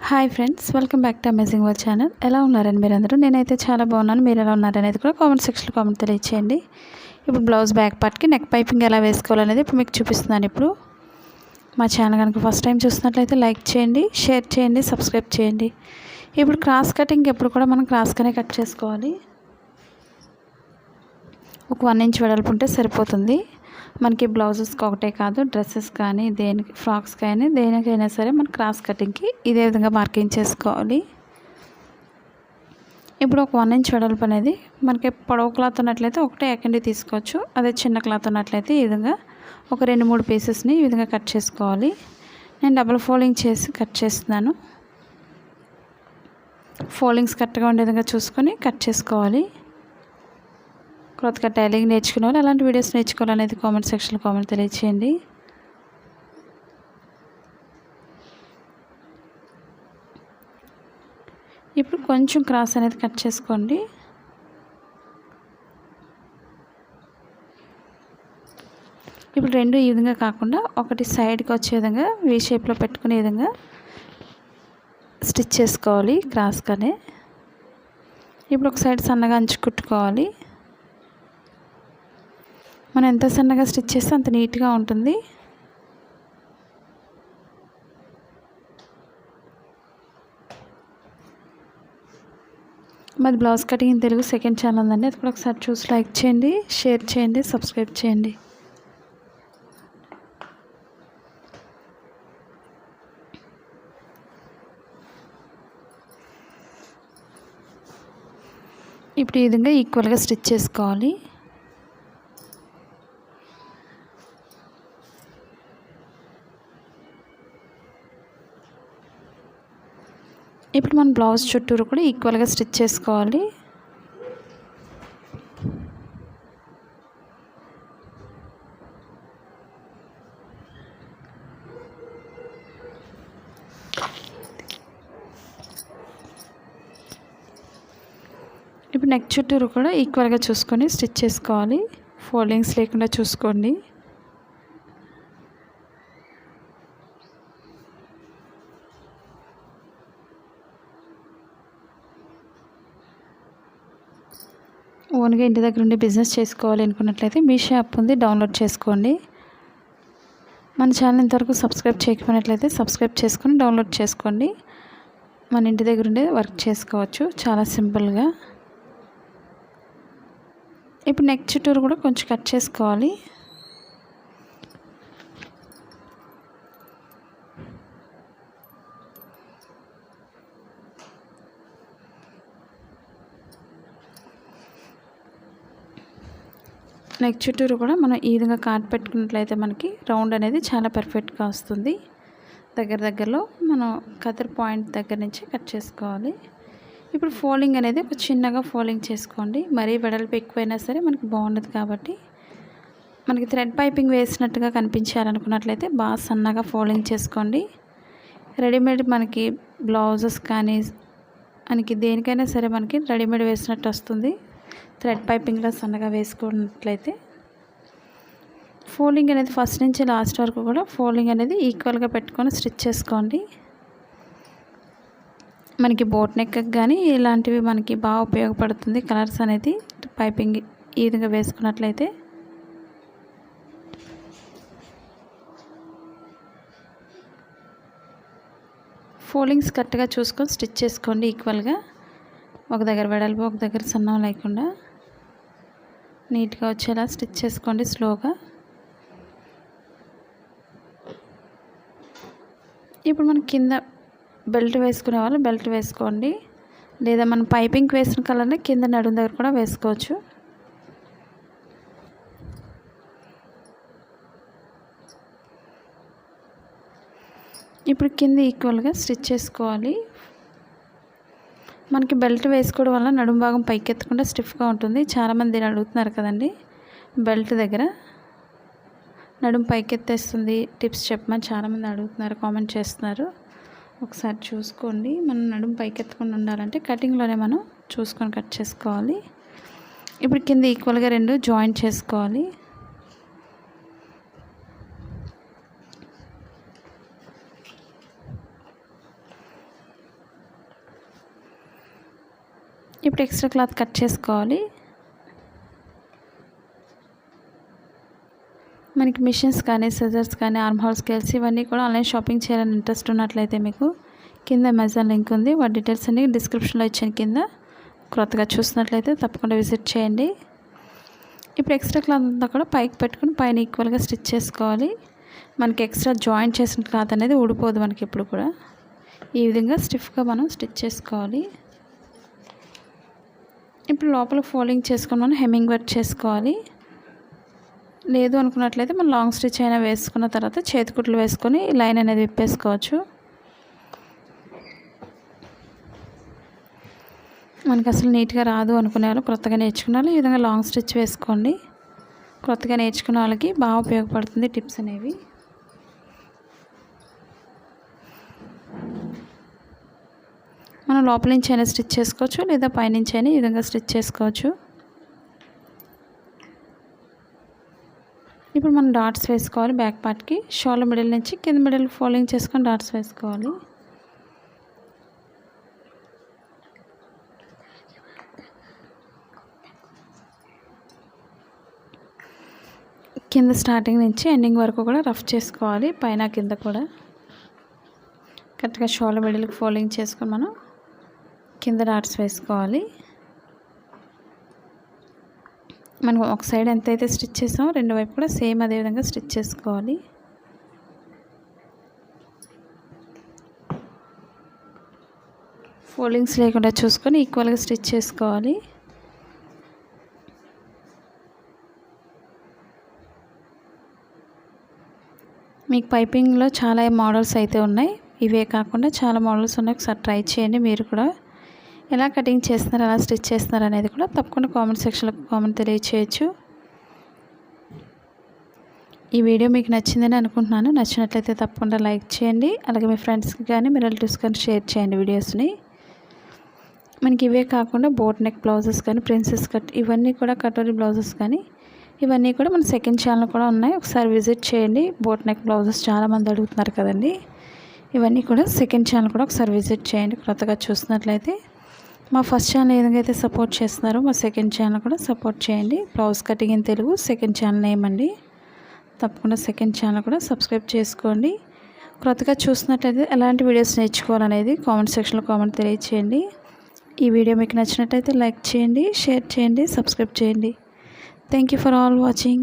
Hi friends, welcome back to amazing world channel. ఎలా ఉన్నారని మీరందరూ? నేనైతే చాలా బాగున్నాను. మీరు ఎలా ఉన్నారనేది కూడా కామెంట్ సెక్షన్లో కామెంట్ తెలియచేయండి. ఇప్పుడు బ్లౌజ్ బ్యాక్ పార్ట్కి నెక్ పైపింగ్ ఎలా వేసుకోవాలనేది ఇప్పుడు మీకు చూపిస్తున్నాను. ఇప్పుడు మా ఛానల్ కనుక ఫస్ట్ టైం చూస్తున్నట్లయితే లైక్ చేయండి, షేర్ చేయండి, సబ్స్క్రైబ్ చేయండి. ఇప్పుడు క్రాస్ కటింగ్ ఎప్పుడు కూడా మనం క్రాస్గానే కట్ చేసుకోవాలి. ఒక 1 ఇంచ్ వెడల్పు ఉంటే సరిపోతుంది. మనకి బ్లౌజెస్కి ఒకటే కాదు, డ్రెస్సెస్ కానీ దేనికి ఫ్రాక్స్ కానీ దేనికైనా సరే మన క్రాస్ కటింగ్కి ఇదే విధంగా మార్కింగ్ చేసుకోవాలి. ఇప్పుడు ఒక 1 ఇంచ్ వెడల్పు అనేది మనకి పొడవు క్లాత్ ఉన్నట్లయితే ఒకటే ఏకండి తీసుకోవచ్చు. అదే చిన్న క్లాత్ ఉన్నట్లయితే ఈ విధంగా ఒక 2-3 పీసెస్ని ఈ విధంగా కట్ చేసుకోవాలి. నేను డబుల్ ఫోల్డింగ్ చేసి కట్ చేస్తున్నాను. ఫోల్డింగ్స్ కరెక్ట్గా ఉండే విధంగా చూసుకొని కట్ చేసుకోవాలి. కొత్తగా టైలింగ్ నేర్చుకునే వాళ్ళు అలాంటి వీడియోస్ నేర్చుకోవాలనేది కామెంట్ సెక్షన్లో కామెంట్ తెలియచేయండి. ఇప్పుడు కొంచెం క్రాస్ అనేది కట్ చేసుకోండి. ఇప్పుడు రెండు ఈ విధంగా కాకుండా ఒకటి సైడ్కి వచ్చే విధంగా వీ షేప్లో పెట్టుకునే విధంగా స్టిచ్ చేసుకోవాలి క్రాస్గానే. ఇప్పుడు ఒక సైడ్ సన్నగా అంచు కుట్టుకోవాలి. మనం ఎంత సన్నగా స్టిచ్ చేస్తే అంత నీట్గా ఉంటుంది. మాది blouse cutting in Telugu second channel ఉందండి. అది కూడా ఒకసారి చూసి లైక్ చేయండి, షేర్ చేయండి, సబ్స్క్రైబ్ చేయండి. ఇప్పుడు ఈ విధంగా ఈక్వల్గా స్టిచ్ చేసుకోవాలి. ఇప్పుడు మన బ్లౌజ్ చుట్టూరు కూడా ఈక్వల్గా స్టిచ్ చేసుకోవాలి. ఇప్పుడు నెక్ చుట్టూరు కూడా ఈక్వల్గా చూసుకొని స్టిచ్ చేసుకోవాలి. ఫోల్డింగ్స్ లేకుండా చూసుకోండి. ఓన్గా ఇంటి దగ్గర ఉండి బిజినెస్ చేసుకోవాలి అనుకున్నట్లయితే మీ షాప్ ఉంది, డౌన్లోడ్ చేసుకోండి. మన ఛానల్ ఇంతవరకు సబ్స్క్రైబ్ చేయకపోయినట్లయితే సబ్స్క్రైబ్ చేసుకొని డౌన్లోడ్ చేసుకోండి. మన ఇంటి దగ్గర ఉండే వర్క్ చేసుకోవచ్చు చాలా సింపుల్గా. ఇప్పుడు నెక్ చుట్టూరు కూడా కొంచెం కట్ చేసుకోవాలి. నెక్ చుట్టూరు కూడా మనం ఈ విధంగా కాట్ పెట్టుకున్నట్లయితే మనకి రౌండ్ అనేది చాలా పర్ఫెక్ట్గా వస్తుంది. దగ్గరలో మనం కత్తెర పాయింట్ దగ్గర నుంచి కట్ చేసుకోవాలి. ఇప్పుడు ఫోల్డింగ్ అనేది ఒక చిన్నగా ఫోల్డింగ్ చేసుకోండి. మరీ వెడల్పు ఎక్కువైనా సరే మనకి బాగుండదు కాబట్టి మనకి థ్రెడ్ పైపింగ్ వేసినట్టుగా కనిపించాలనుకున్నట్లయితే బాగా సన్నగా ఫోల్డింగ్ చేసుకోండి. రెడీమేడ్ మనకి బ్లౌజెస్ కానీ మనకి దేనికైనా సరే మనకి రెడీమేడ్ వేసినట్టు వస్తుంది. థ్రెడ్ పైపింగ్లో సన్నగా వేసుకున్నట్లయితే ఫోల్డింగ్ అనేది ఫస్ట్ నుంచి లాస్ట్ వరకు కూడా ఫోల్డింగ్ అనేది ఈక్వల్గా పెట్టుకొని స్టిచ్ చేసుకోండి. మనకి బోట్ నెక్ కానీ ఇలాంటివి మనకి బాగా ఉపయోగపడుతుంది. కలర్స్ అనేది పైపింగ్ ఈ విధంగా వేసుకున్నట్లయితే ఫోల్డింగ్స్ కరెక్ట్గా చూసుకొని స్టిచ్ చేసుకోండి. ఈక్వల్గా ఒక దగ్గర వెడల్పు ఒక దగ్గర సన్నం లేకుండా నీట్గా వచ్చేలా స్టిచ్ చేసుకోండి స్లోగా. ఇప్పుడు మనం కింద బెల్ట్ వేసుకునే వాళ్ళు బెల్ట్ వేసుకోండి, లేదా మనం పైపింగ్ వేసిన కలర్ని కింద నడుము దగ్గర కూడా వేసుకోవచ్చు. ఇప్పుడు కింద ఈక్వల్గా స్టిచ్ చేసుకోవాలి. మనకి బెల్ట్ వేసుకోవడం వల్ల నడుము భాగం పైకెత్తకుండా స్టిఫ్గా ఉంటుంది. చాలామంది దీన్ని అడుగుతున్నారు కదండి, బెల్ట్ దగ్గర నడుము పైకెత్తేస్తుంది టిప్స్ చెప్పమని చాలామంది అడుగుతున్నారు, కామెంట్ చేస్తున్నారు. ఒకసారి చూసుకోండి. మనం నడుము పైకెత్తకుండా ఉండాలంటే కటింగ్లోనే మనం చూసుకొని కట్ చేసుకోవాలి. ఇప్పుడు కింద ఈక్వల్గా 2 జాయింట్ చేసుకోవాలి. ఇప్పుడు ఎక్స్ట్రా క్లాత్ కట్ చేసుకోవాలి. మనకి మిషన్స్ కానీ, సిజర్స్ కానీ, ఆర్మ్ హోల్ స్కేల్స్ ఇవన్నీ కూడా ఆన్లైన్ షాపింగ్ చేయాలని ఇంట్రెస్ట్ ఉన్నట్లయితే మీకు కింద అమెజాన్ లింక్ ఉంది. వాటి డీటెయిల్స్ అన్ని డిస్క్రిప్షన్లో ఇచ్చాను కింద. కొత్తగా చూసినట్లయితే తప్పకుండా విజిట్ చేయండి. ఇప్పుడు ఎక్స్ట్రా క్లాత్ అంతా కూడా పైకి పెట్టుకుని పైన ఈక్వల్గా స్టిచ్ చేసుకోవాలి. మనకి ఎక్స్ట్రా జాయింట్ చేసిన క్లాత్ అనేది ఊడిపోదు మనకి ఎప్పుడు కూడా. ఈ విధంగా స్టిఫ్గా మనం స్టిచ్ చేసుకోవాలి. ఇప్పుడు లోపల ఫోల్డింగ్ చేసుకొని మనం హెమ్మింగ్ వర్క్ చేసుకోవాలి. లేదు అనుకున్నట్లయితే మనం లాంగ్ స్టిచ్ అయినా వేసుకున్న తర్వాత చేతికుట్లు వేసుకొని లైన్ అనేది విప్పేసుకోవచ్చు. మనకు అసలు నీట్గా రాదు అనుకునే వాళ్ళు, కొత్తగా నేర్చుకునే వాళ్ళు ఈ విధంగా లాంగ్ స్టిచ్ వేసుకోండి. కొత్తగా నేర్చుకునే వాళ్ళకి బాగా ఉపయోగపడుతుంది టిప్స్ అనేవి. మనం లోపల నుంచి అయినా స్టిచ్ చేసుకోవచ్చు, లేదా పైనుంచి అయినా ఈ విధంగా స్టిచ్ చేసుకోవచ్చు. ఇప్పుడు మనం డాట్స్ వేసుకోవాలి. బ్యాక్ పార్ట్కి షోల్డర్ మిడిల్ నుంచి కింద మిడిల్ ఫోల్డింగ్ చేసుకొని డాట్స్ వేసుకోవాలి. కింద స్టార్టింగ్ నుంచి ఎండింగ్ వరకు కూడా రఫ్ చేసుకోవాలి. పైన కింద కూడా కరెక్ట్గా షోల్డర్ మిడిల్కి ఫోల్డింగ్ చేసుకొని మనం కింద డాట్స్ వేసుకోవాలి. మనం ఒక సైడ్ ఎంతైతే స్టిచ్ చేసామో రెండు వైపు కూడా సేమ్ అదే విధంగా స్టిచ్ చేసుకోవాలి. ఫోల్డింగ్స్ లేకుండా చూసుకొని ఈక్వల్గా స్టిచ్ చేసుకోవాలి. మీకు పైపింగ్లో చాలా మోడల్స్ అయితే ఉన్నాయి. ఇవే కాకుండా చాలా మోడల్స్ ఉన్నాయి. ఒకసారి ట్రై చేయండి. మీరు కూడా ఎలా కటింగ్ చేస్తున్నారు, ఎలా స్టిచ్ చేస్తున్నారు అనేది కూడా తప్పకుండా కామెంట్ సెక్షన్లో కామెంట్ తెలియచేయచ్చు. ఈ వీడియో మీకు నచ్చిందని అనుకుంటున్నాను. నచ్చినట్లయితే తప్పకుండా లైక్ చేయండి. అలాగే మీ ఫ్రెండ్స్కి కానీ మీ రిలేటివ్స్ కానీ షేర్ చేయండి వీడియోస్ని. మనకి ఇవే కాకుండా బోట్ నెక్ బ్లౌజెస్ కానీ, ప్రిన్సెస్ కట్ ఇవన్నీ కూడా కటోరీ బ్లౌజెస్ కానీ ఇవన్నీ కూడా మన సెకండ్ ఛానల్ కూడా ఉన్నాయి. ఒకసారి విజిట్ చేయండి. బోట్ నెక్ బ్లౌజెస్ చాలామంది అడుగుతున్నారు కదండి. ఇవన్నీ కూడా సెకండ్ ఛానల్ కూడా ఒకసారి విజిట్ చేయండి. కొత్తగా చూసినట్లయితే మా ఫస్ట్ ఛానల్ ఏ విధంగా అయితే సపోర్ట్ చేస్తున్నారో మా సెకండ్ ఛానల్ కూడా సపోర్ట్ చేయండి. Blouse cutting in Telugu second channel name అండి. తప్పకుండా సెకండ్ ఛానల్ కూడా సబ్స్క్రైబ్ చేసుకోండి. కొత్తగా చూసినట్లయితే ఎలాంటి వీడియోస్ నేర్చుకోవాలనేది కామెంట్ సెక్షన్లో కామెంట్ తెలియచేయండి. ఈ వీడియో మీకు నచ్చినట్లయితే లైక్ చేయండి, షేర్ చేయండి, సబ్స్క్రైబ్ చేయండి. Thank you for all watching.